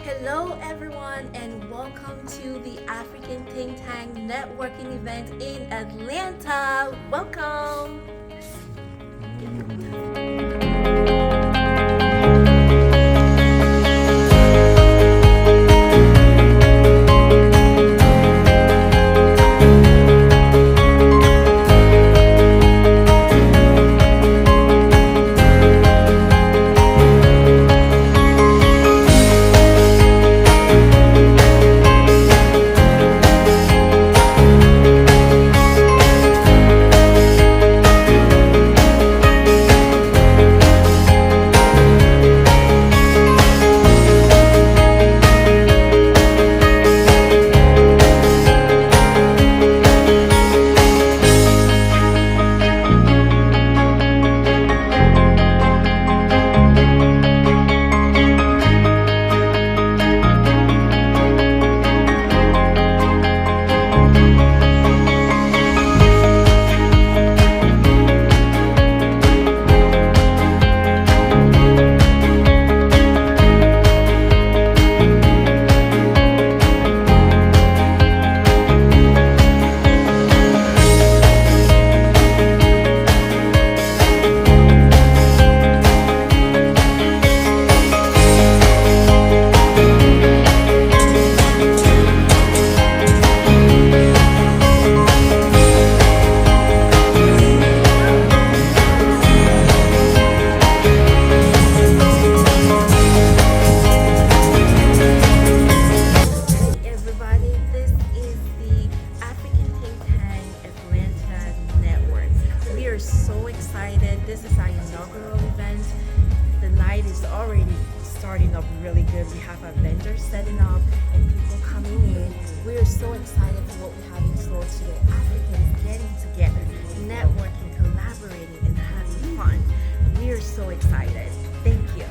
Hello, everyone, and welcome to the African Think Tank networking event in Atlanta. Welcome. Everybody, this is the African Think Tank Atlanta Network. We are so excited. This is our inaugural event. The night is already starting up really good. We have our vendors setting up and people coming in. We are so excited for what we have in store today. Africans getting together, networking, collaborating, and having fun. We are so excited. Thank you.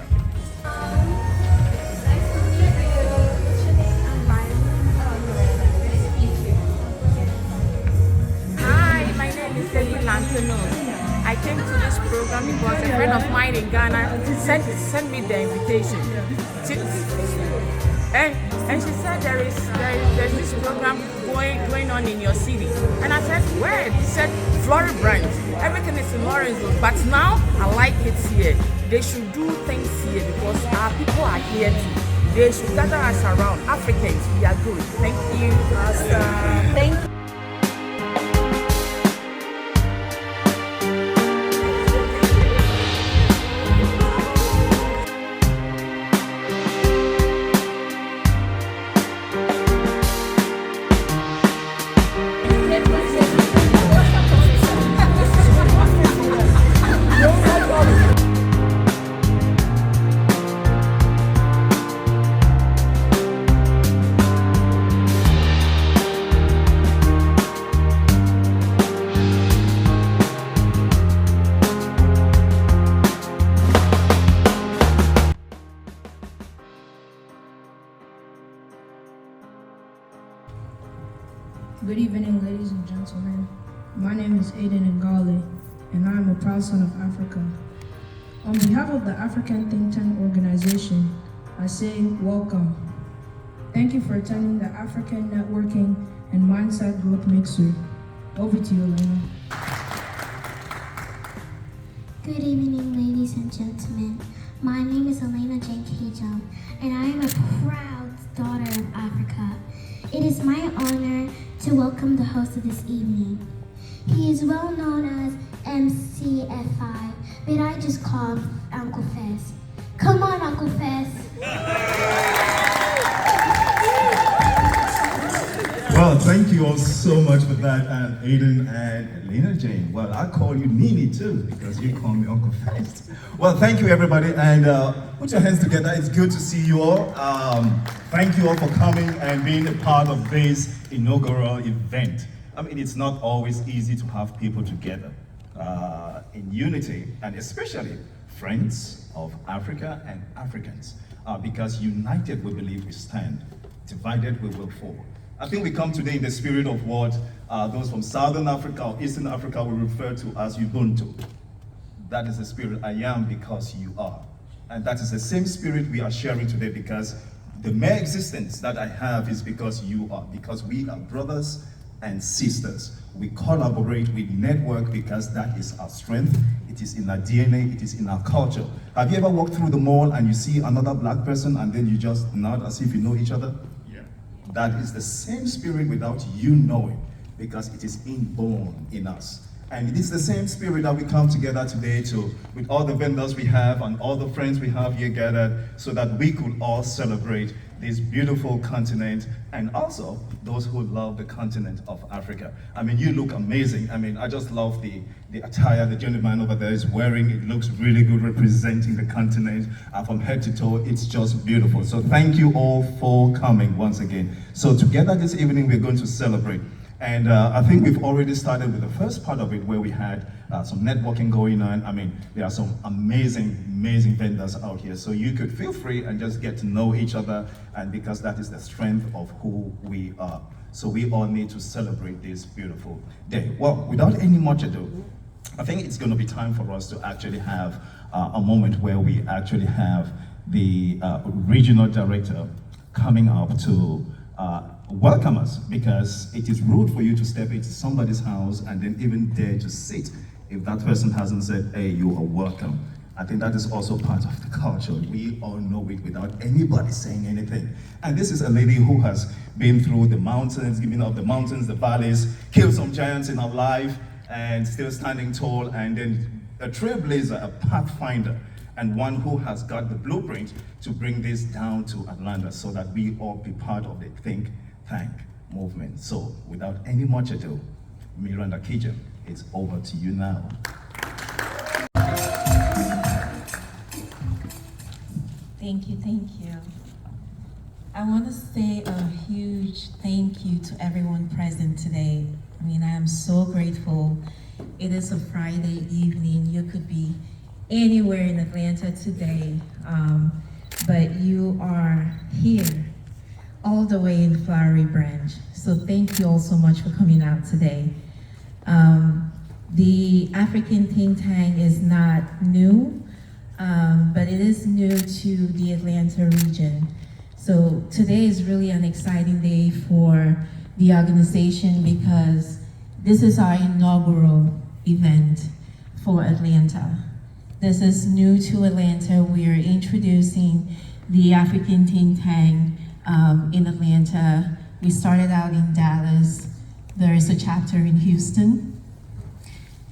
Hi, my name is Debbie Lantonos. I came to this program because a friend of mine in Ghana sent me the invitation. And she said there's this program going on in your city. And I said, where? She said, Florida branch. Everything is in Lawrenceville, but now I like it here. They should do things here because our people are here too. They should gather us around. Africans, we are good. Thank you. Awesome. Thank you. Good evening, ladies and gentlemen. My name is Aiden Ngale, and I am a proud son of Africa. On behalf of the African Think Tank organization, I say welcome. Thank you for attending the African Networking and Mindset Growth Mixer. Over to you, Elena. Good evening, ladies and gentlemen. My name is Elena Jane Kajum, and I am a proud daughter of Africa. It is my honor to welcome the host of this evening. He is well known as MCFI, but I just call him Uncle Fez. Come on, Uncle Fez. Well, thank you all so much for that, Aiden and Elena Jane. Well, I call you Nini too, because you call me Uncle Fest. Well, thank you everybody, and put your hands together. It's good to see you all. Thank you all for coming and being a part of this inaugural event. I mean, it's not always easy to have people together in unity, and especially friends of Africa and Africans, because united we believe we stand, divided we will fall. I think we come today in the spirit of what those from Southern Africa or Eastern Africa will refer to as Ubuntu. That is the spirit, I am because you are. And that is the same spirit we are sharing today, because The mere existence that I have is because you are, because we are brothers and sisters. We collaborate, we network because that is our strength. It is in our DNA, it is in our culture. Have you ever walked through the mall and you see another black person and then you just nod as if you know each other? Yeah. That is the same spirit without you knowing, because it is inborn in us. And it is the same spirit that we come together today with all the vendors we have and all the friends we have here gathered, so that we could all celebrate this beautiful continent, and also those who love the continent of Africa. I mean, you look amazing. I mean, I just love the attire the gentleman over there is wearing. It looks really good, representing the continent from head to toe. It's just beautiful. So thank you all for coming once again. So together this evening, we're going to celebrate. And I think we've already started with the first part of it, where we had some networking going on. I mean, there are some amazing, amazing vendors out here. So you could feel free and just get to know each other, and because that is the strength of who we are. So we all need to celebrate this beautiful day. Well, without any much ado, I think it's going to be time for us to actually have a moment where we actually have the regional director coming up to welcome us, because it is rude for you to step into somebody's house and then even dare to sit if that person hasn't said, hey, you are welcome. I think that is also part of the culture. We all know it without anybody saying anything. And this is a lady who has been through the mountains, giving up the mountains, the valleys, killed some giants in her life, and still standing tall, and then a trailblazer, a pathfinder, and one who has got the blueprint to bring this down to Atlanta, so that we all be part of the Think Tank movement. So without any much ado, Miranda Kijam, it's over to you now. Thank you, thank you. I want to say a huge thank you to everyone present today. I mean, I am so grateful. It is a Friday evening. You could be anywhere in Atlanta today, but you are here all the way in Flowery Branch. So thank you all so much for coming out today. The African Think Tank is not new, but it is new to the Atlanta region. So today is really an exciting day for the organization, because this is our inaugural event for Atlanta. This is new to Atlanta. We are introducing the African Think Tank in Atlanta. We started out in Dallas. There is a chapter in Houston.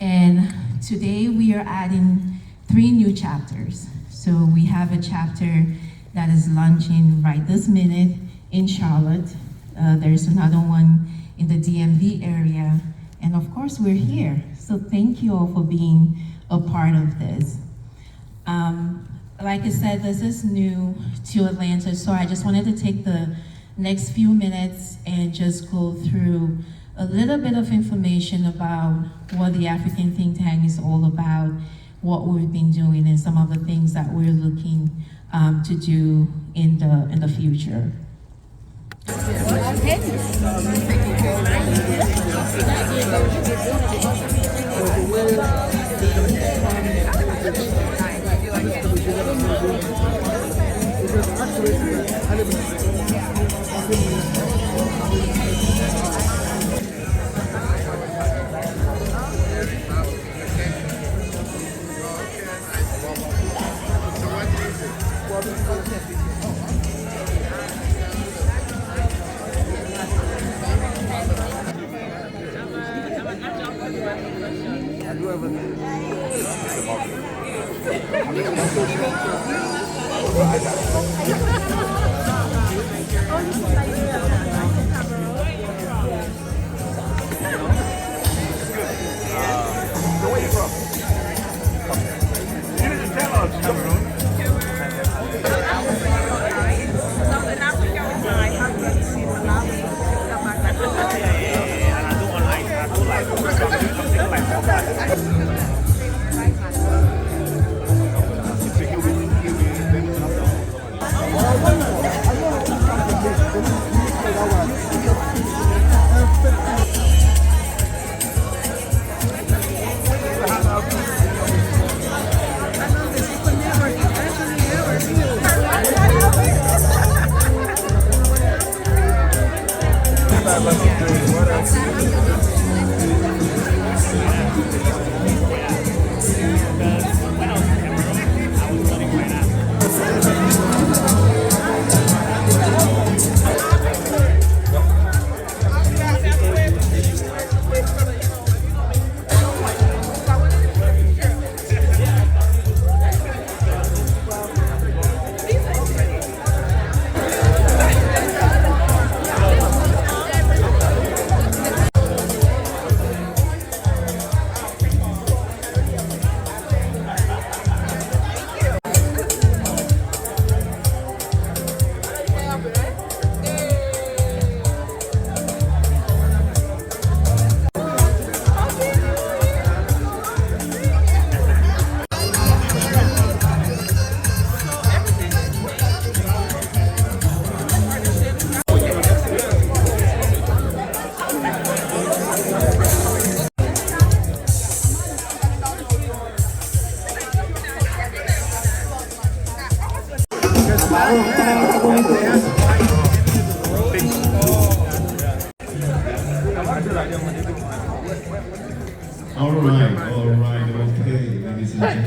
And today we are adding 3 new chapters. So we have a chapter that is launching right this minute in Charlotte. There's another one in the DMV area. And of course, we're here. So thank you all for being a part of this. Like I said, this is new to Atlanta, so I just wanted to take the next few minutes and just go through a little bit of information about what the African Think Tank is all about, what we've been doing, and some of the things that we're looking to do in the future.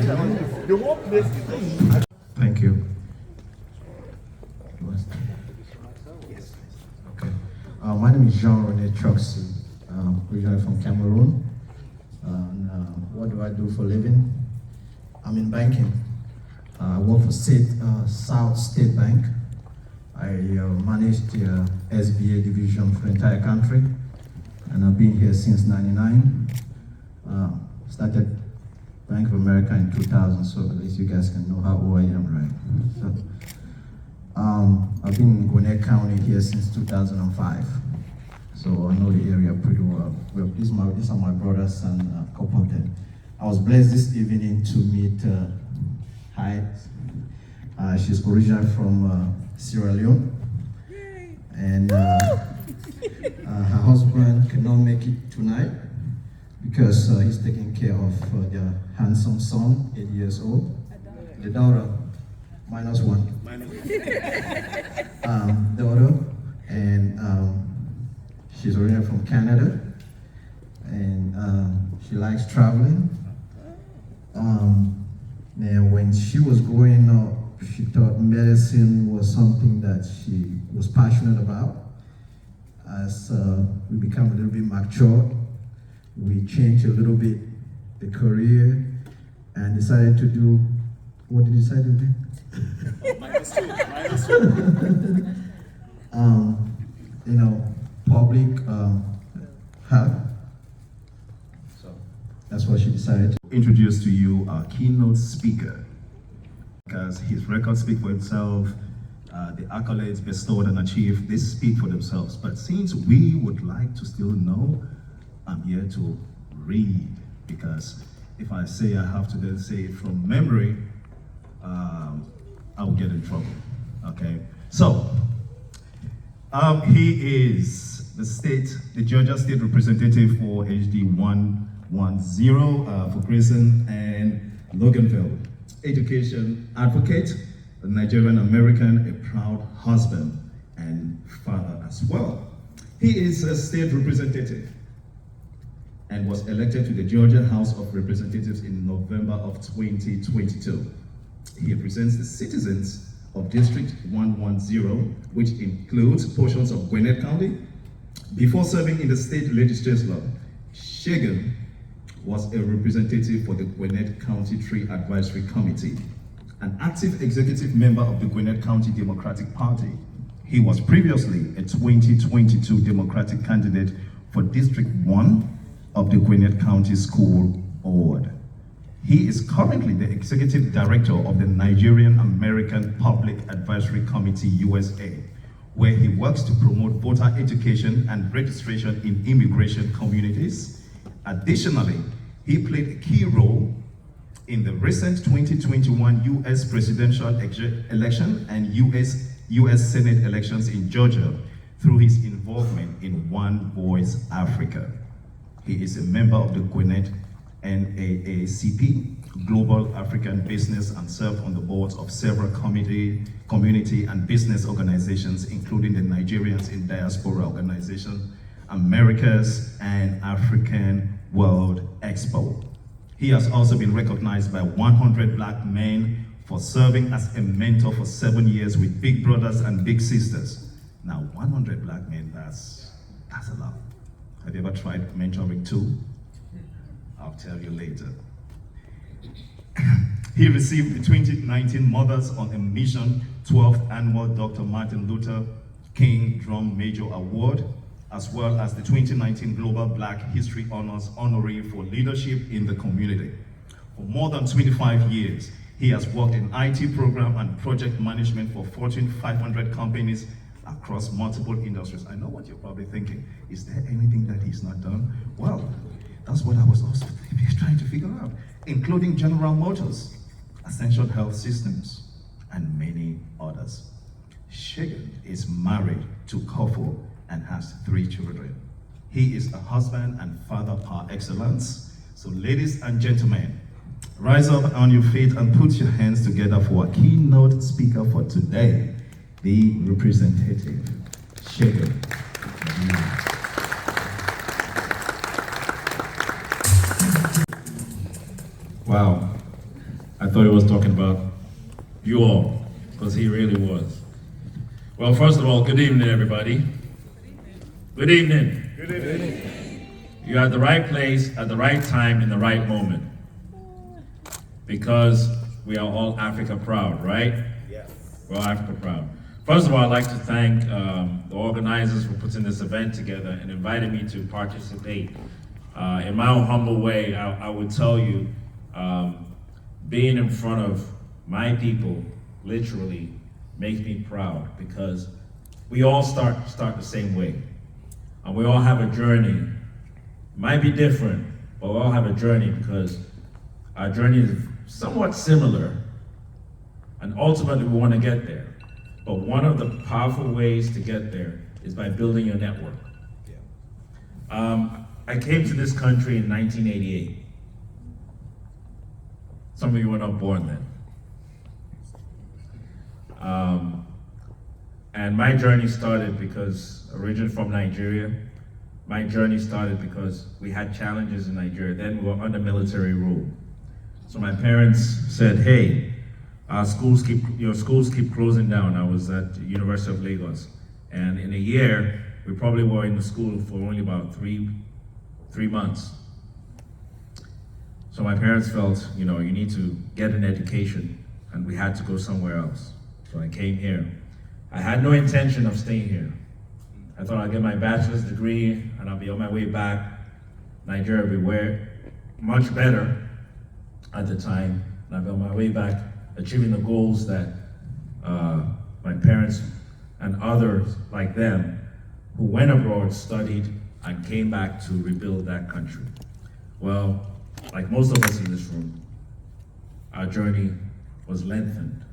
The whole place is. Thank you. Okay. My name is Jean-René Troxy, originally from Cameroon. What do I do for a living? I'm in banking. I work for South State Bank. I manage the SBA division for the entire country, and I've been here since '99. Started Bank of America in 2000, so at least you guys can know how old I am, right? So, I've been in Gwinnett County here since 2005, so I know the area pretty well. These are my brothers and a couple of them. I was blessed this evening to meet Hyde. She's originally from Sierra Leone, and her husband cannot make it tonight because he's taking care of their handsome son, 8 years old. The daughter, -1. Daughter, and she's originally from Canada, and she likes traveling. And when she was growing up, she thought medicine was something that she was passionate about. As we become a little bit mature, we changed a little bit the career and decided to do, what did you decide to do? Public health. So that's what she decided to Introduce to you our keynote speaker, because his records speak for himself. The accolades bestowed and achieved, they speak for themselves. But since we would like to still know, I'm here to read, because if I say I have to then say it from memory, I'll get in trouble. Okay, so he is the Georgia State Representative for HD 110 for Grayson and Loganville. Education advocate, a Nigerian American, a proud husband and father as well. He is a state representative and was elected to the Georgia House of Representatives in November of 2022. He represents the citizens of District 110, which includes portions of Gwinnett County. Before serving in the state legislature, Shagan was a representative for the Gwinnett County Tree Advisory Committee, an active executive member of the Gwinnett County Democratic Party. He was previously a 2022 Democratic candidate for District 1 of the Gwinnett County School Board. He is currently the executive director of the Nigerian American Public Advisory Committee, USA, where he works to promote voter education and registration in immigration communities. Additionally, he played a key role in the recent 2021 U.S. presidential election and U.S. Senate elections in Georgia through his involvement in One Voice Africa. He is a member of the Gwinnett NAACP, Global African Business, and served on the boards of several community and business organizations, including the Nigerians in Diaspora Organization, Americas and African World Expo. He has also been recognized by 100 Black Men for serving as a mentor for 7 years with Big Brothers and Big Sisters. Now, 100 Black Men, that's a lot. Have you ever tried mentoring too? I'll tell you later. He received the 2019 Mothers on a Mission 12th Annual Dr. Martin Luther King Drum Major Award, as well as the 2019 Global Black History Honors Honoree for Leadership in the Community. For more than 25 years, he has worked in IT program and project management for Fortune 500 companies across multiple industries. I know what you're probably thinking. Is there anything that he's not done? Well, that's what I was also trying to figure out, including General Motors, Essential Health Systems, and many others. Shagan is married to Kofo and has 3 children. He is a husband and father par excellence. So ladies and gentlemen, rise up on your feet and put your hands together for a keynote speaker for today, the representative, Shagan. Wow. thought he was talking about you all, because he really was. Well, first of all, good evening, everybody. Good evening. Good evening. You're at the right place, at the right time, in the right moment. Because we are all Africa proud, right? Yes. We're all Africa proud. First of all, I'd like to thank the organizers for putting this event together and inviting me to participate. In my own humble way, I would tell you, being in front of my people literally makes me proud, because we all start the same way. And we all have a journey. Might be different, but we all have a journey, because our journey is somewhat similar, and ultimately we want to get there. But one of the powerful ways to get there is by building your network. I came to this country in 1988. Some of you were not born then. And my journey started because, originally from Nigeria, my journey started because we had challenges in Nigeria. Then we were under military rule. So my parents said, hey, your schools keep closing down. I was at the University of Lagos. And in a year, we probably were in the school for only about three months. So my parents felt, you need to get an education, and we had to go somewhere else. So I came here. I had no intention of staying here. I thought I'd get my bachelor's degree and I'll be on my way back. Nigeria would be much better at the time, and I'll be on my way back achieving the goals that my parents and others like them who went abroad, studied, and came back to rebuild that country. Well, like most of us in this room, our journey was lengthened,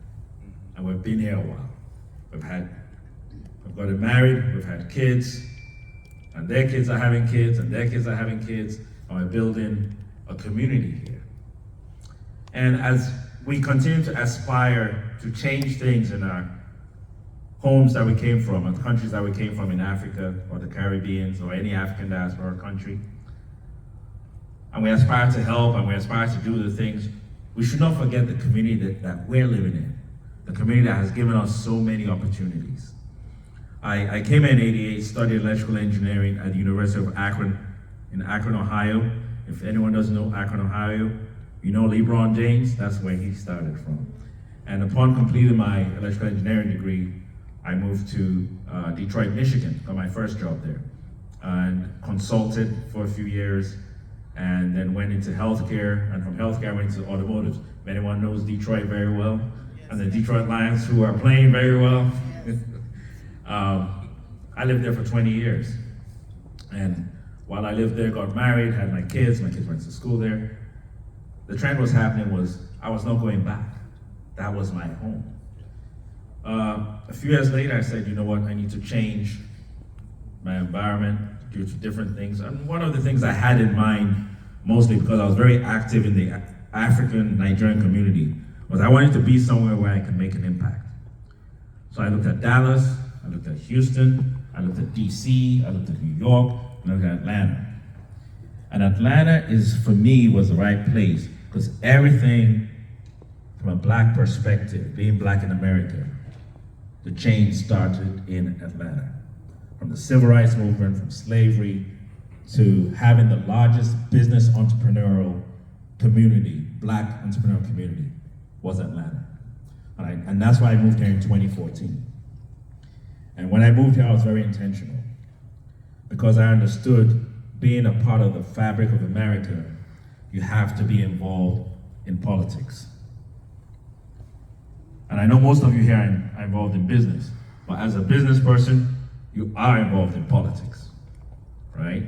and we've been here a while. We've gotten married, we've had kids, and their kids are having kids, and their kids are having kids, and we're building a community here. And as we continue to aspire to change things in our homes that we came from, and countries that we came from in Africa, or the Caribbean, or any African diaspora country, and we aspire to help, and we aspire to do the things, we should not forget the community that we're living in, the community that has given us so many opportunities. I came in '88, studied electrical engineering at the University of Akron, in Akron, Ohio. If anyone doesn't know Akron, Ohio, you know LeBron James, that's where he started from. And upon completing my electrical engineering degree, I moved to Detroit, Michigan, got my first job there, and consulted for a few years, and then went into healthcare, and from healthcare I went into automotive. If anyone knows Detroit very well, and the Detroit Lions, who are playing very well. I lived there for 20 years. And while I lived there, got married, had my kids went to school there. The trend was happening was, I was not going back. That was my home. A few years later, I said, you know what, I need to change my environment due to different things. And one of the things I had in mind, mostly because I was very active in the African Nigerian community, was I wanted to be somewhere where I could make an impact. So I looked at Dallas, I looked at Houston, I looked at DC, I looked at New York, and I looked at Atlanta. And Atlanta for me, was the right place, because everything from a Black perspective, being Black in America, the change started in Atlanta. From the civil rights movement, from slavery, to having the largest business entrepreneurial community, Black entrepreneurial community, was Atlanta. And that's why I moved here in 2014. And when I moved here, I was very intentional, because I understood, being a part of the fabric of America, you have to be involved in politics. And I know most of you here are involved in business, but as a business person, you are involved in politics, right?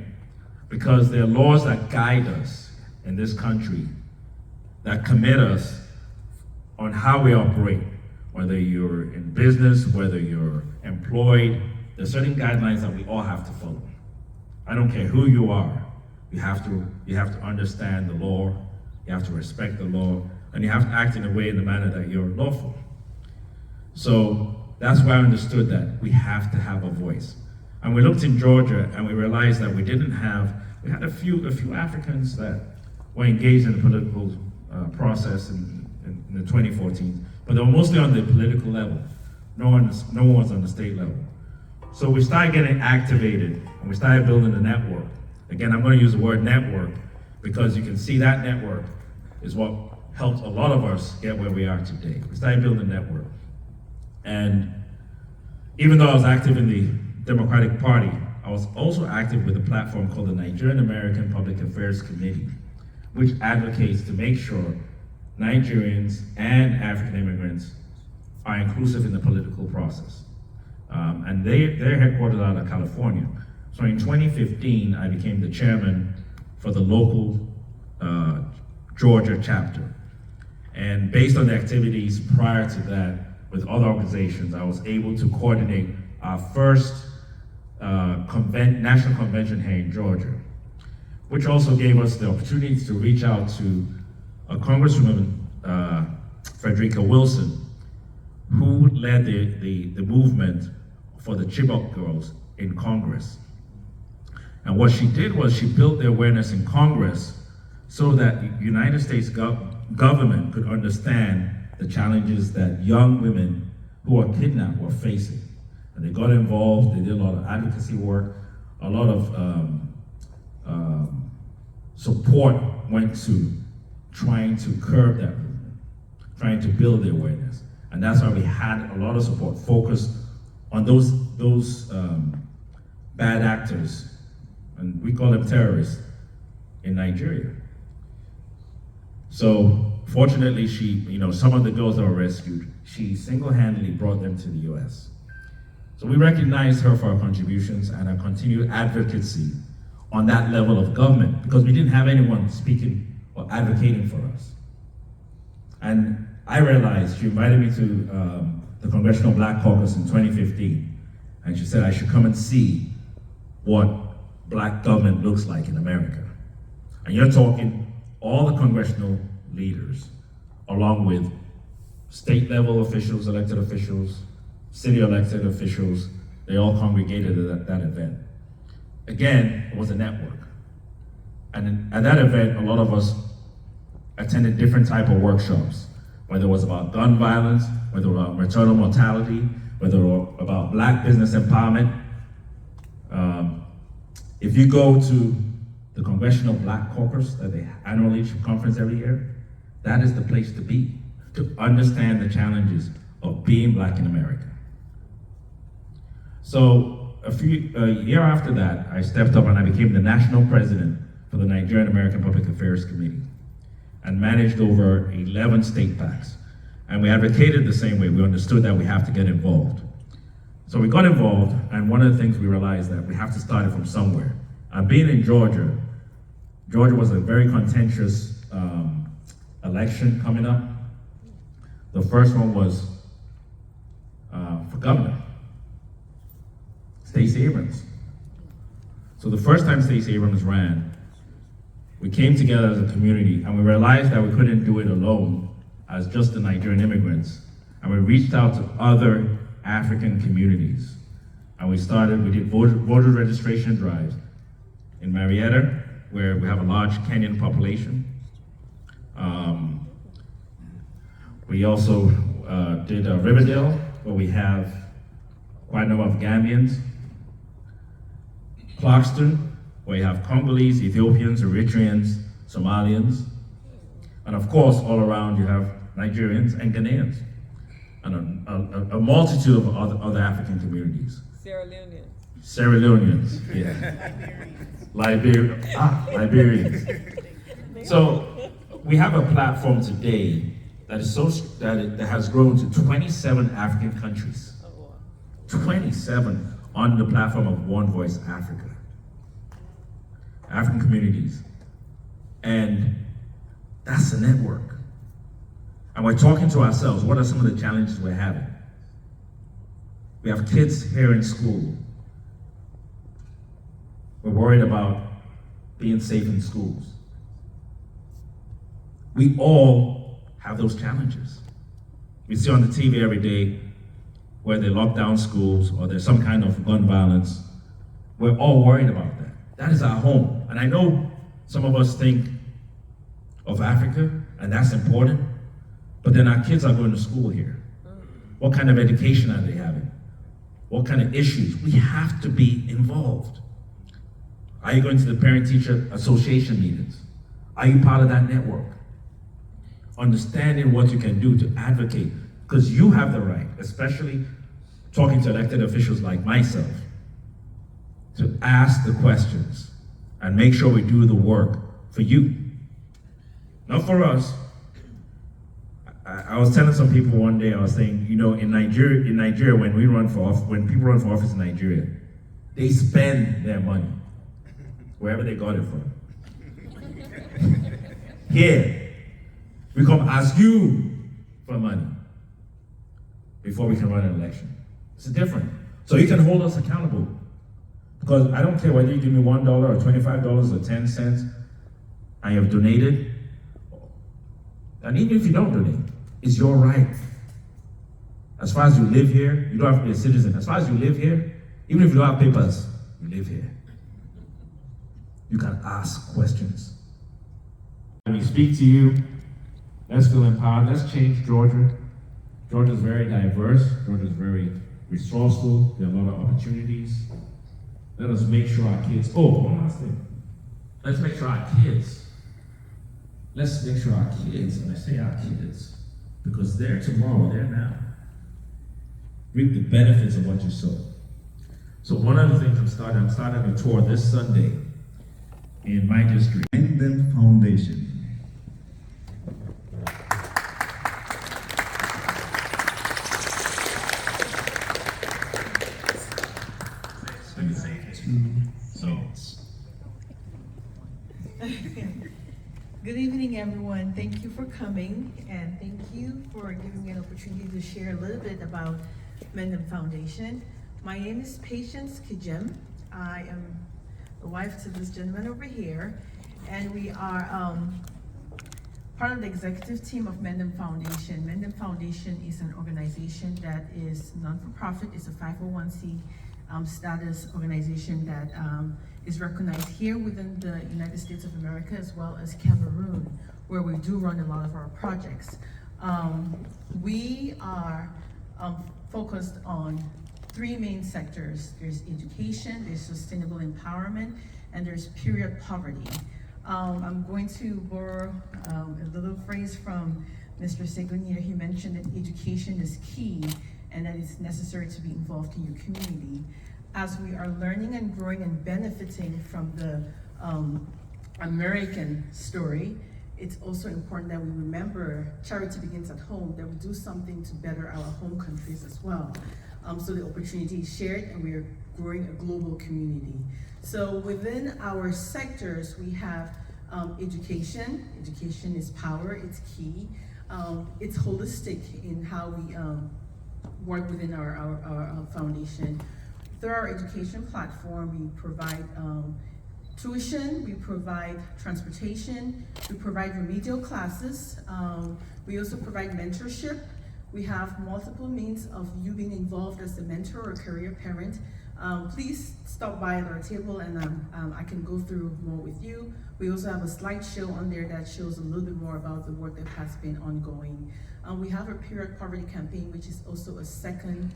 Because there are laws that guide us in this country, that commit us on how we operate, whether you're in business, whether you're employed. There's certain guidelines that we all have to follow. I don't care who you are. You have to understand the law, you have to respect the law, and you have to act in a way, in the manner that you're lawful. So that's why I understood that we have to have a voice. And we looked in Georgia and we realized that we had a few Africans that were engaged in the political process in in the 2014, but they were mostly on the political level. No one was on the state level. So we started getting activated, and we started building the network. Again, I'm going to use the word network because you can see that network is what helped a lot of us get where we are today. We started building a network. And even though I was active in the Democratic Party, I was also active with a platform called the Nigerian American Public Affairs Committee, which advocates to make sure Nigerians and African immigrants are inclusive in the political process. And they're headquartered out of California. So in 2015, I became the chairman for the local Georgia chapter. And based on the activities prior to that with other organizations, I was able to coordinate our first national convention here in Georgia, which also gave us the opportunity to reach out to a Congresswoman, Frederica Wilson, who led the movement for the Chibok girls in Congress. And what she did was she built the awareness in Congress so that the United States government could understand the challenges that young women who are kidnapped were facing. And they got involved, they did a lot of advocacy work, a lot of support went to trying to curb that movement, trying to build the awareness. And that's why we had a lot of support focused on those bad actors, and we call them terrorists, in Nigeria. So fortunately, some of the girls that were rescued, she single-handedly brought them to the US. So we recognized her for her contributions and her continued advocacy on that level of government, because we didn't have anyone speaking or advocating for us. And I realized, she invited me to the Congressional Black Caucus in 2015, and she said I should come and see what black government looks like in America. And you're talking all the congressional leaders, along with state level officials, elected officials, city elected officials, they all congregated at that event. Again, it was a network. And at that event, a lot of us attended different type of workshops, whether it was about gun violence, whether it was about maternal mortality, whether it was about black business empowerment. If you go to the Congressional Black Caucus, the annual leadership conference every year, that is the place to be, to understand the challenges of being black in America. So a year after that, I stepped up and I became the national president for the Nigerian American Public Affairs Committee and managed over 11 state PACs. And we advocated the same way. We understood that we have to get involved. So we got involved, and one of the things we realized that we have to start it from somewhere. And being in Georgia was a very contentious election coming up. The first one was for governor, Stacey Abrams. So the first time Stacey Abrams ran, we came together as a community and we realized that we couldn't do it alone as just the Nigerian immigrants. And we reached out to other African communities. And we did voter registration drives in Marietta, where we have a large Kenyan population. We also did Riverdale, where we have quite a number of Gambians. Clarkston, where you have Congolese, Ethiopians, Eritreans, Somalians. And of course, all around you have Nigerians and Ghanaians, and a multitude of other African communities. Sierra Leoneans, yeah. Liberians. So we have a platform today that has grown to 27 African countries. 27 on the platform of One Voice Africa. African communities. And that's the network. And we're talking to ourselves, what are some of the challenges we're having? We have kids here in school. We're worried about being safe in schools. We all have those challenges. We see on the TV every day where they lock down schools or there's some kind of gun violence. We're all worried about that. That is our home. And I know some of us think of Africa, and that's important, But then our kids are going to school here. What kind of education are they having? What kind of issues? We have to be involved. Are you going to the parent-teacher association meetings? Are you part of that network? Understanding what you can do to advocate, because you have the right, especially talking to elected officials like myself, to ask the questions and make sure we do the work for you, not for us. I was telling some people one day, I was saying, you know, in Nigeria, when people run for office in Nigeria, they spend their money wherever they got it from. Here, we come ask you for money before we can run an election. It's different. So you can hold us accountable. Because I don't care whether you give me $1 or $25 or 10 cents and you have donated, and even if you don't donate, it's your right. As far as you live here, you don't have to be a citizen. As far as you live here, even if you don't have papers, you live here. You can ask questions. When we speak to you, let's feel empowered. Let's change Georgia. Georgia is very diverse. Georgia is very resourceful. There are a lot of opportunities. Let us make sure our kids, one last thing. Let's make sure our kids, and I say our kids, because they're tomorrow, they're now, reap the benefits of what you sow. So one of the things I'm starting a tour this Sunday in my district. Mendem Foundation. Good evening, everyone. Thank you for coming, and thank you for giving me an opportunity to share a little bit about Mendem Foundation. My name is Patience Kijem. I am the wife to this gentleman over here, and we are part of the executive team of Mendem Foundation. Mendem Foundation is an organization that is non-for-profit. It's a 501c status organization that is recognized here within the United States of America as well as Cameroon, where we do run a lot of our projects. We are focused on three main sectors. There's education, there's sustainable empowerment, and there's period poverty. I'm going to borrow a little phrase from Mr. Segonier. He mentioned that education is key and that it's necessary to be involved in your community. As we are learning and growing and benefiting from the American story, it's also important that we remember charity begins at home, that we do something to better our home countries as well. So the opportunity is shared and we are growing a global community. So within our sectors, we have education. Education is power, it's key. It's holistic in how we work within our foundation. Through our education platform, we provide tuition, we provide transportation, we provide remedial classes, we also provide mentorship. We have multiple means of you being involved as a mentor or career parent. Please stop by at our table and I can go through more with you. We also have a slideshow on there that shows a little bit more about the work that has been ongoing. We have a period poverty campaign, which is also a second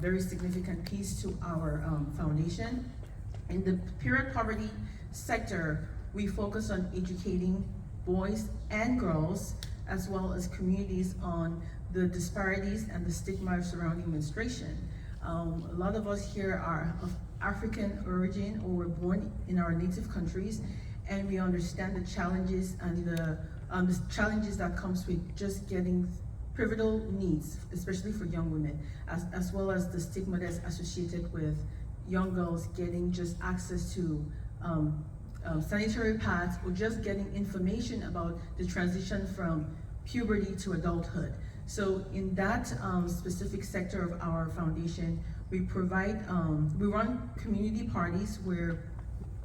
very significant piece to our foundation. In the period poverty sector, we focus on educating boys and girls, as well as communities, on the disparities and the stigma surrounding menstruation. A lot of us here are of African origin or were born in our native countries, and we understand the challenges and the challenges that comes with just getting pivotal needs, especially for young women, as well as the stigma that's associated with young girls getting just access to sanitary pads or just getting information about the transition from puberty to adulthood. So in that specific sector of our foundation, we provide, we run community parties where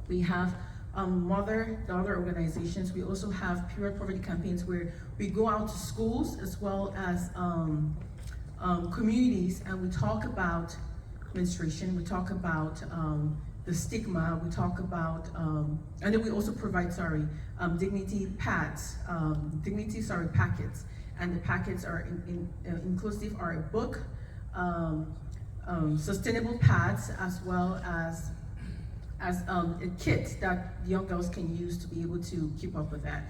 we have mother-daughter organizations. We also have period poverty campaigns where we go out to schools as well as communities, and we talk about menstruation, we talk about the stigma, we talk about, and then we also provide, dignity pads, packets. and the packets are inclusive are a book, sustainable pads, as well as a kit that young girls can use to be able to keep up with that.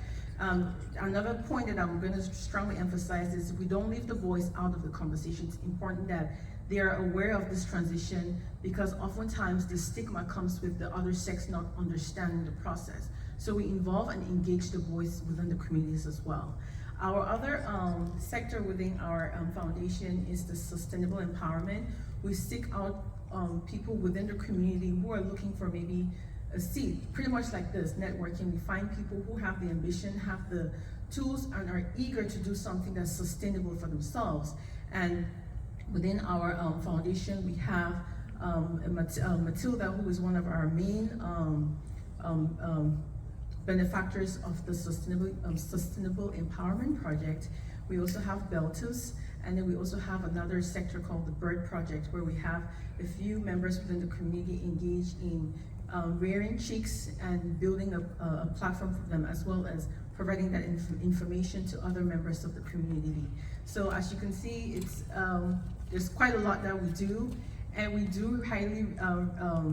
Another point that I'm going to strongly emphasize is we don't leave the boys out of the conversation. It's important that they are aware of this transition, because oftentimes the stigma comes with the other sex not understanding the process. So we involve and engage the boys within the communities as well. Our other sector within our foundation is the sustainable empowerment. We seek out people within the community who are looking for maybe a seat, pretty much like this, networking. We find people who have the ambition, have the tools, and are eager to do something that's sustainable for themselves. And within our foundation, we have Matilda, who is one of our main benefactors of the Sustainable Empowerment Project. We also have Beltus, and then we also have another sector called the Bird Project, where we have a few members within the community engaged in rearing chicks and building a platform for them, as well as providing that information to other members of the community. So as you can see, it's there's quite a lot that we do, and we do highly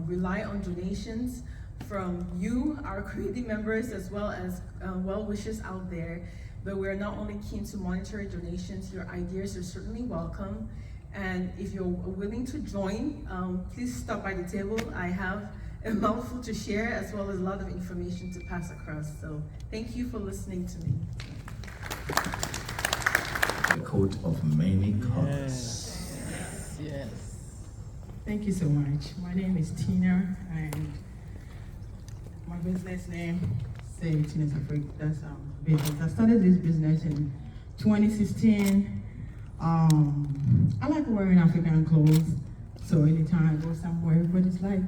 rely on donations from you, our community members, as well as well-wishers out there. But we're not only keen to monitor donations, your ideas are certainly welcome. And if you're willing to join, please stop by the table. I have a mouthful to share, as well as a lot of information to pass across. So thank you for listening to me. A coat of many colors. Yes. Thank you so much. My name is Tina, and my business name, say Tina's Africa. That's business. I started this business in 2016. I like wearing African clothes, so anytime I go somewhere, everybody's like,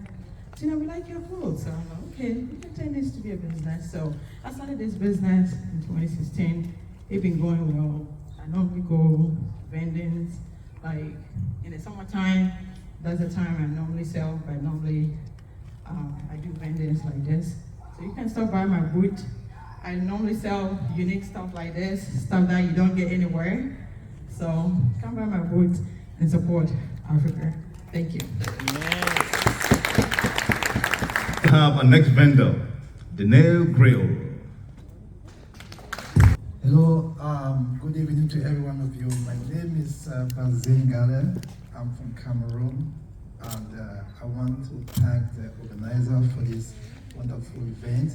Tina, we like your clothes. So I'm like, okay, we can turn this to be a business. So I started this business in 2016. It's been going well. I normally go vendings, like in the summertime, that's the time I normally sell, but normally I do vendings like this. So you can stop by my booth. I normally sell unique stuff like this, stuff that you don't get anywhere. So come by my booth and support Africa. Thank you. We have our next vendor, the Nail Grill. Hello, good evening to every one of you. My name is Banzin Gale. I'm from Cameroon, and I want to thank the organizer for this wonderful event.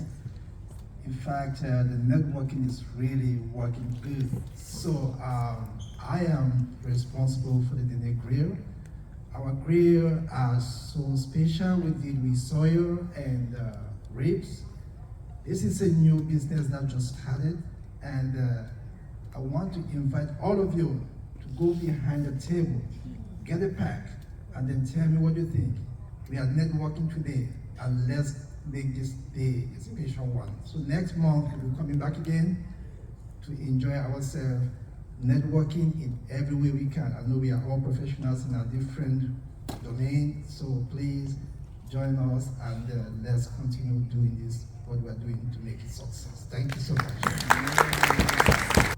In fact, the networking is really working good. So I am responsible for the Dene Grill. Our grill are so special. We did with soil and ribs. This is a new business that just started, and I want to invite all of you to go behind the table, get a pack, and then tell me what you think. We are networking today, and let's make this day a special one. So next month, we'll be coming back again to enjoy ourselves, networking in every way we can. I know we are all professionals in our different domains, so please join us, and let's continue doing this, what we're doing to make it success. Thank you so much.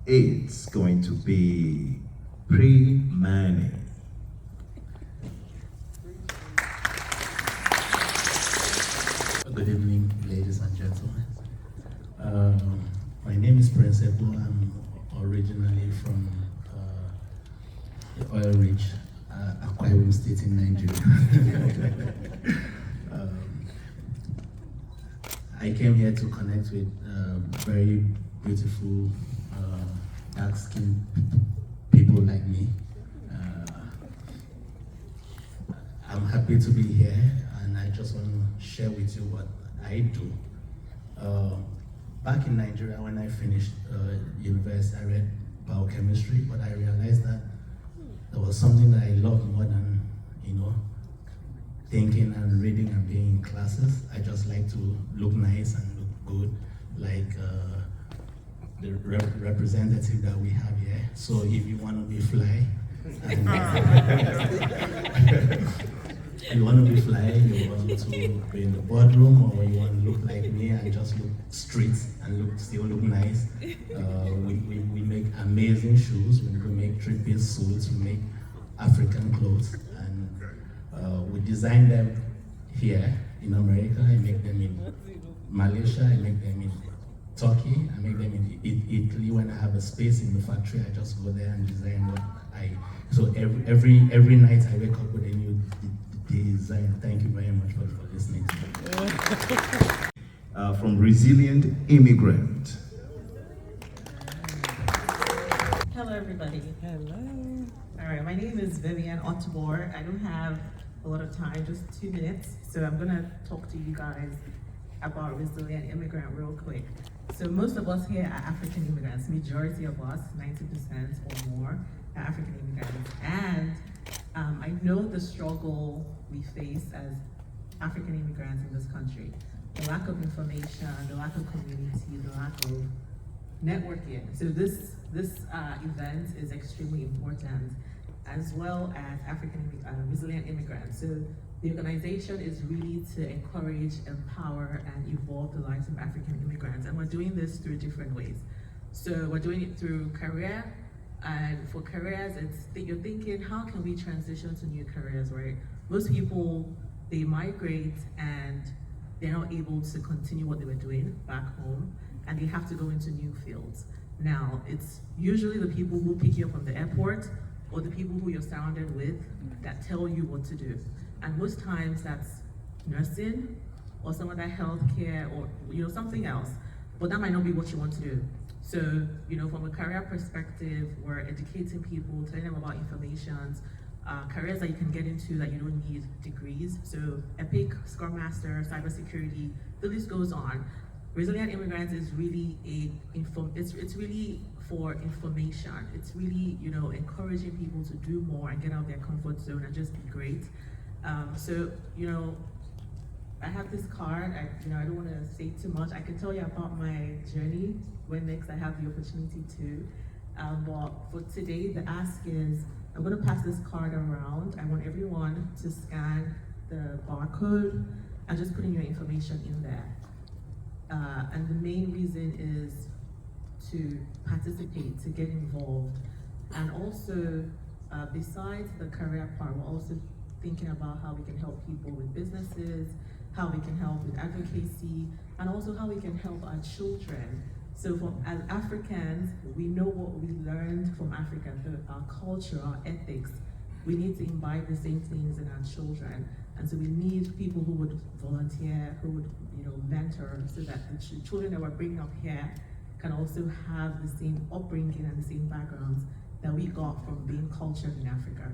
It's going to be pre-money. Good evening, ladies and gentlemen. My name is Prince Ebu. I'm originally from the oil-rich Akwa Ibom State in Nigeria. I came here to connect with very beautiful, dark-skinned people like me. I'm happy to be here, and I just want to share with you what I do. Back in Nigeria, when I finished university, I read biochemistry, but I realized that there was something that I loved more than, thinking and reading and being in classes. I just like to look nice and look good, like the representative that we have here. So if you want to be fly, you want to be fly, you want to be in the boardroom, or you want to look like me and just look straight and still look nice. We make amazing shoes. We make three-piece suits. We make African clothes, and we design them here in America. I make them in Malaysia. I make them in Turkey. I make them in Italy. When I have a space in the factory, I just go there and design what So every night I wake up with a new design. Thank you very much for listening to me. From Resilient Immigrant. Hello, everybody. Hello. All right, my name is Vivian Ottobor. I don't have a lot of time, just 2 minutes. So I'm gonna talk to you guys about Resilient Immigrant real quick. So most of us here are African immigrants. Majority of us, 90% or more, are African immigrants. And I know the struggle we face as African immigrants in this country. The lack of information, the lack of community, the lack of networking. So this event is extremely important, as well as Resilient Immigrants. So the organization is really to encourage, empower, and evolve the lives of African immigrants. And we're doing this through different ways. So we're doing it through career, and for careers, you're thinking, how can we transition to new careers, right? Most people, they migrate and they're not able to continue what they were doing back home, and they have to go into new fields. Now, it's usually the people who pick you up from the airport or the people who you're surrounded with that tell you what to do. And most times that's nursing or some other healthcare or something else, but that might not be what you want to do. So, from a career perspective, we're educating people, telling them about information, careers that you can get into that you don't need degrees. So EPIC, Scrum Master, cybersecurity, the list goes on. Resilient Immigrants is really it's really for information. It's really, encouraging people to do more and get out of their comfort zone and just be great. I have this card. I don't want to say too much. I can tell you about my journey when next I have the opportunity to. But for today, the ask is, I'm going to pass this card around. I want everyone to scan the barcode and just put in your information in there. And the main reason is to participate, to get involved. And also, besides the career part, we're also thinking about how we can help people with businesses, how we can help with advocacy, and also how we can help our children. So as Africans, we know what we learned from Africa, our culture, our ethics. We need to imbibe the same things in our children. And so we need people who would volunteer, who would mentor, so that the children that we're bringing up here can also have the same upbringing and the same backgrounds that we got from being cultured in Africa.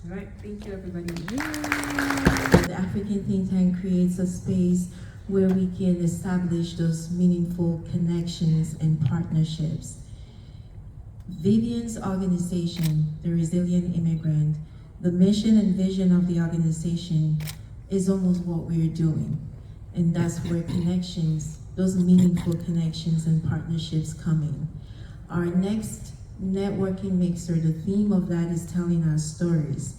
All right, thank you, everybody. The African Think Tank creates a space where we can establish those meaningful connections and partnerships. Vivian's organization, the Resilient Immigrant, the mission and vision of the organization is almost what we're doing. And that's where connections, those meaningful connections and partnerships come in. Our next networking mixer, the theme of that is telling our stories.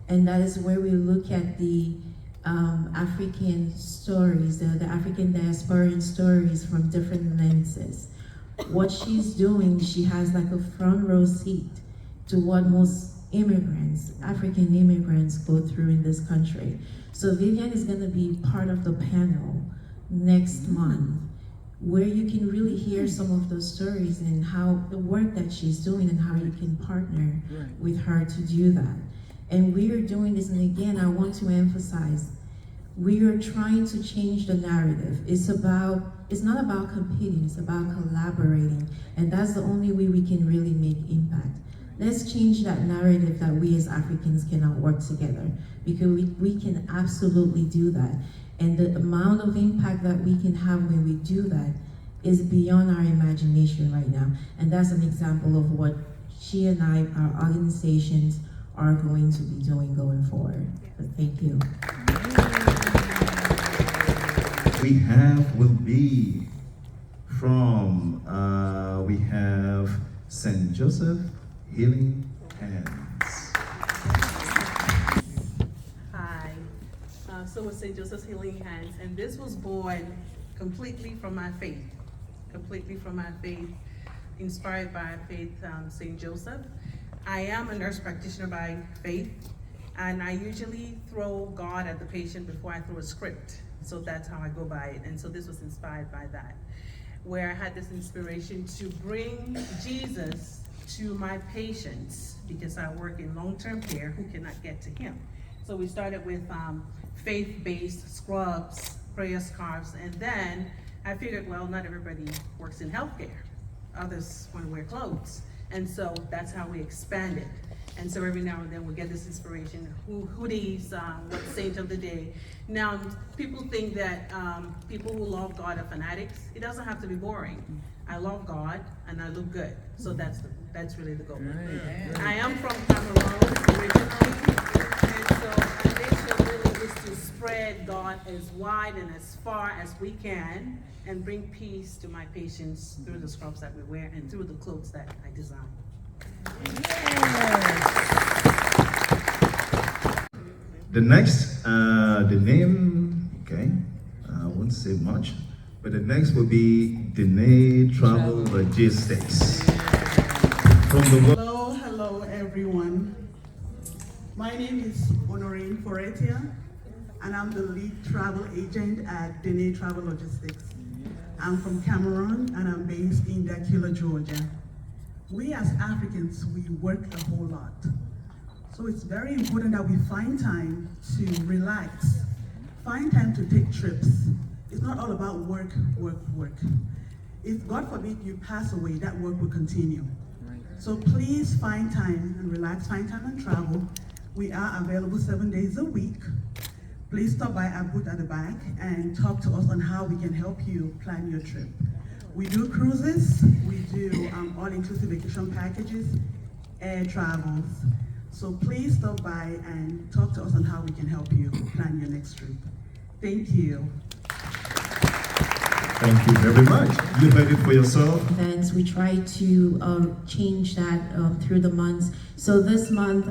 And that is where we look at the African stories, the African diasporan stories from different lenses. What she's doing, she has like a front row seat to what most immigrants, African immigrants, go through in this country. So Vivian is going to be part of the panel next month, where you can really hear some of those stories and how the work that she's doing and how you can partner with her to do that. And we are doing this, and again, I want to emphasize, we are trying to change the narrative. It's not about competing, it's about collaborating. And that's the only way we can really make impact. Let's change that narrative that we as Africans cannot work together, because we can absolutely do that. And the amount of impact that we can have when we do that is beyond our imagination right now. And that's an example of what she and our organizations are going to be doing going forward. So thank you. Will be from, we have St. Joseph Healing Hands. Hi, so was St. Joseph's Healing Hands, and this was born completely from my faith, inspired by faith, St. Joseph. I am a nurse practitioner by faith, and I usually throw God at the patient before I throw a script. So that's how I go by it, and so this was inspired by that, where I had this inspiration to bring Jesus to my patients, because I work in long-term care who cannot get to him. So we started with faith-based scrubs, prayer scarves, and then I figured, well, not everybody works in healthcare. Others want to wear clothes. And so that's how we expanded. And so every now and then we get this inspiration, hoodies, what saint of the day. Now, people think that people who love God are fanatics. It doesn't have to be boring. I love God and I look good. So that's really the goal. Right. I am from Cameroon originally, and so our mission really is to spread God as wide and as far as we can and bring peace to my patients through the scrubs that we wear and through the clothes that I design. The next, the name, okay, I won't say much, but the next will be Dene Travel Logistics. Hello everyone. My name is Honorine Foretia, and I'm the lead travel agent at Dene Travel Logistics. I'm from Cameroon, and I'm based in Dakila, Georgia. We as Africans, we work a whole lot. So it's very important that we find time to relax, find time to take trips. It's not all about work, work, work. If God forbid you pass away, that work will continue. So please find time and relax, find time and travel. We are available 7 days a week. Please stop by our booth at the back and talk to us on how we can help you plan your trip. We do cruises, we do all-inclusive vacation packages, air travels. So please stop by and talk to us on how we can help you plan your next trip. Thank you. Thank you very much. You heard it for yourself. Events, we try to change that through the months. So this month,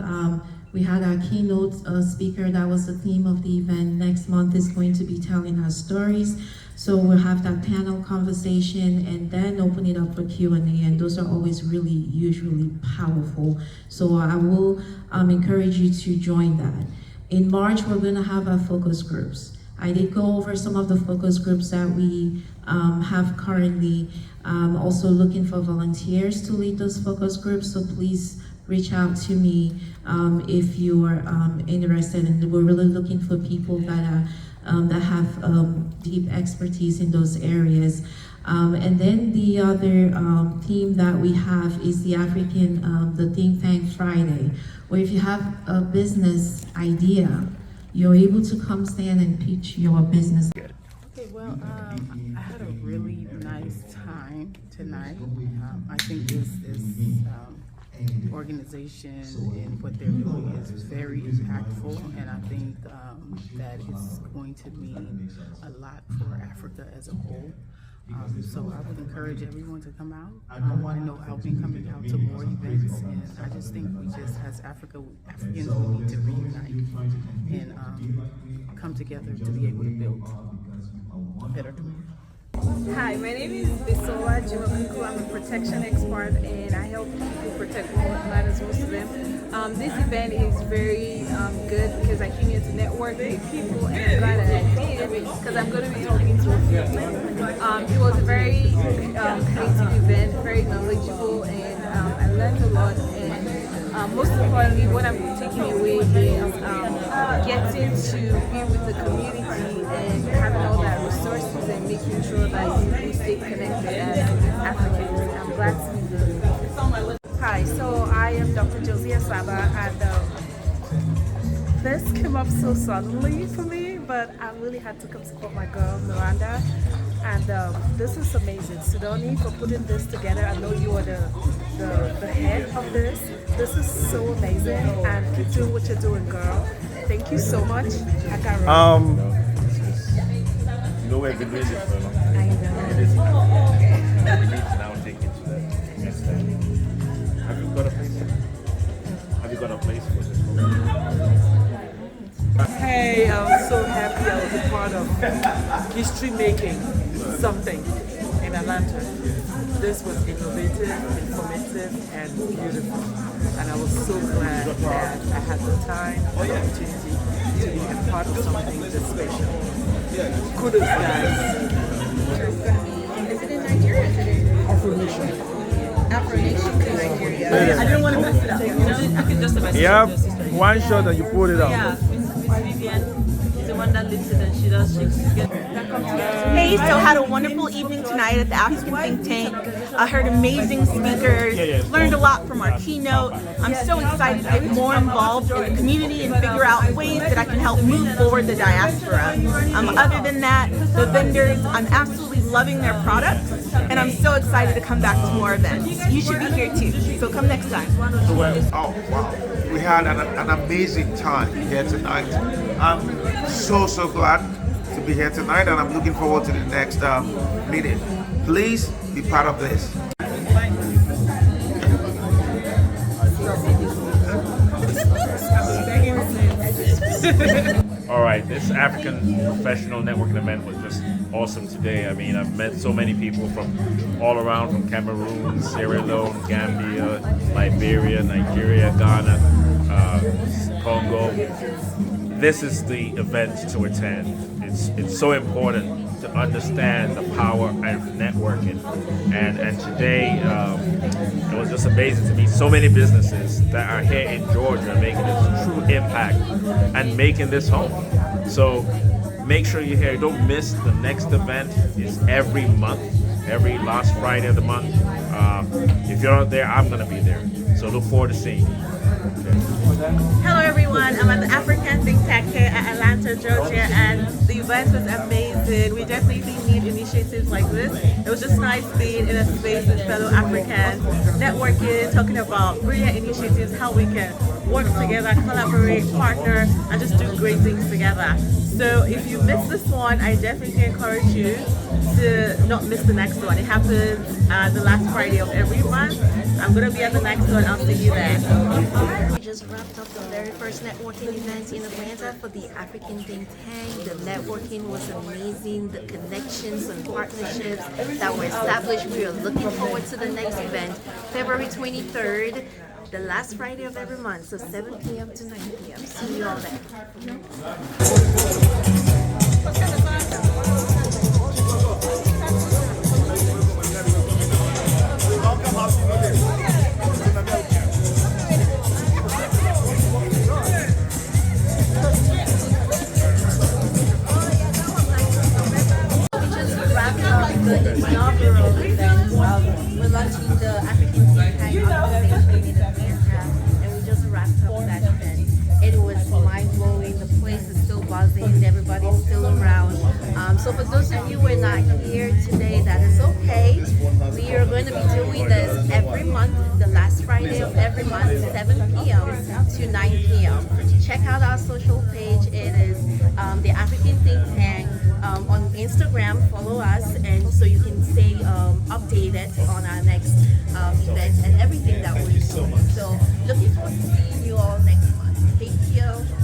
we had our keynote speaker. That was the theme of the event. Next month is going to be telling our stories. So we'll have that panel conversation and then open it up for Q&A, and those are always really usually powerful. So I will encourage you to join that. In March, we're gonna have our focus groups. I did go over some of the focus groups that we have currently, also looking for volunteers to lead those focus groups, so please reach out to me if you are interested. And we're really looking for people that are that have deep expertise in those areas. And then the other theme that we have is the African, the Think Tank Friday, where if you have a business idea, you're able to come stand and pitch your business. Okay, well, I had a really nice time tonight. I think this organization and what they're doing is very impactful, and I think that it's going to mean a lot for Africa as a whole. So I would encourage everyone to come out. I know I'll be coming out to more events, and I just think we just, as Africans, we need to reunite and come together to be able to build a better community. Hi, my name is Bisola Jimakuku. I'm a protection expert, and I help people protect what matters most to them. This event is very good because I came here to network with people, and I'm glad that I did because I'm going to be talking to a few people. It was a very creative event, very knowledgeable, and I learned a lot. And most importantly, what I'm taking away is getting to be with the community and having all that resources and making sure that we stay connected as Africans. I'm glad to be here. Hi, so I am Dr. Josiah Saba, and this came up so suddenly for me, but I really had to come support my girl, Miranda. And this is amazing. Sidoni, for putting this together. I know you are the head of this. This is so amazing, and keep doing what you're doing, girl. Thank you so much. I can't remember. You know we've been doing this for a long time. I know. We need to now take it to the next level. Have you got a place? Have you got a place for this program? Hey, I'm so happy I was a part of history making something in Atlanta. This was innovative, informative, and beautiful. And I was so glad that I had the time and the opportunity to be a part of something this special. Kudos, guys. Is it in Nigeria today? Afro Nation. Afro Nation in Nigeria. I didn't want to mess it up. You know, I could just about Yep, one shot and you pulled it out. Yeah, Vivian is the one that lives it and she does shakes. Hey, so had a wonderful evening tonight at the African Think Tank. I heard amazing speakers, learned a lot from our keynote. I'm so excited to get more involved in the community and figure out ways that I can help move forward the diaspora. Other than that, the vendors, I'm absolutely loving their products, and I'm so excited to come back to more events. You should be here too, so come next time. Oh, wow. We had an amazing time here tonight. I'm so glad to be here tonight, and I'm looking forward to the next meeting. Please be part of this. All right, this African professional networking event was just awesome today. I mean, I've met so many people from all around, from Cameroon, Sierra Leone, Gambia, Liberia, Nigeria, Ghana, Congo. This is the event to attend. It's so important to understand the power of networking. And today, it was just amazing to meet so many businesses that are here in Georgia making a true impact and making this home. So make sure you're here. Don't miss the next event. It's every month, every last Friday of the month. If you're not there, I'm going to be there. So look forward to seeing you. Hello everyone, I'm at the African Think Tank here at Atlanta, Georgia, and the event was amazing. We definitely need initiatives like this. It was just nice being in a space with fellow Africans, networking, talking about brilliant initiatives, how we can work together, collaborate, partner, and just do great things together. So if you missed this one, I definitely encourage you to not miss the next one. It happens the last Friday of every month. I'm going to be at the next one. I'll see you there. We just wrapped up the very first networking event in Atlanta for the African Think Tank. The networking was amazing. The connections and partnerships that were established. We are looking forward to the next event, February 23rd, the last Friday of every month, so 7 p.m. to 9 p.m. See you all there. The inaugural event. We're launching the African Think Tank organization in Atlanta, and we just wrapped up that event. It was mind-blowing. The place is still buzzing. Everybody's still around. So for those of you who are not here today, that is okay. We are going to be doing this every month, the last Friday of every month, 7 p.m. to 9 p.m. Check out our social page. It is the African Think Tank. On Instagram, follow us, and so you can stay updated on our next events and everything that we're doing. So looking forward to seeing you all next month. Thank you.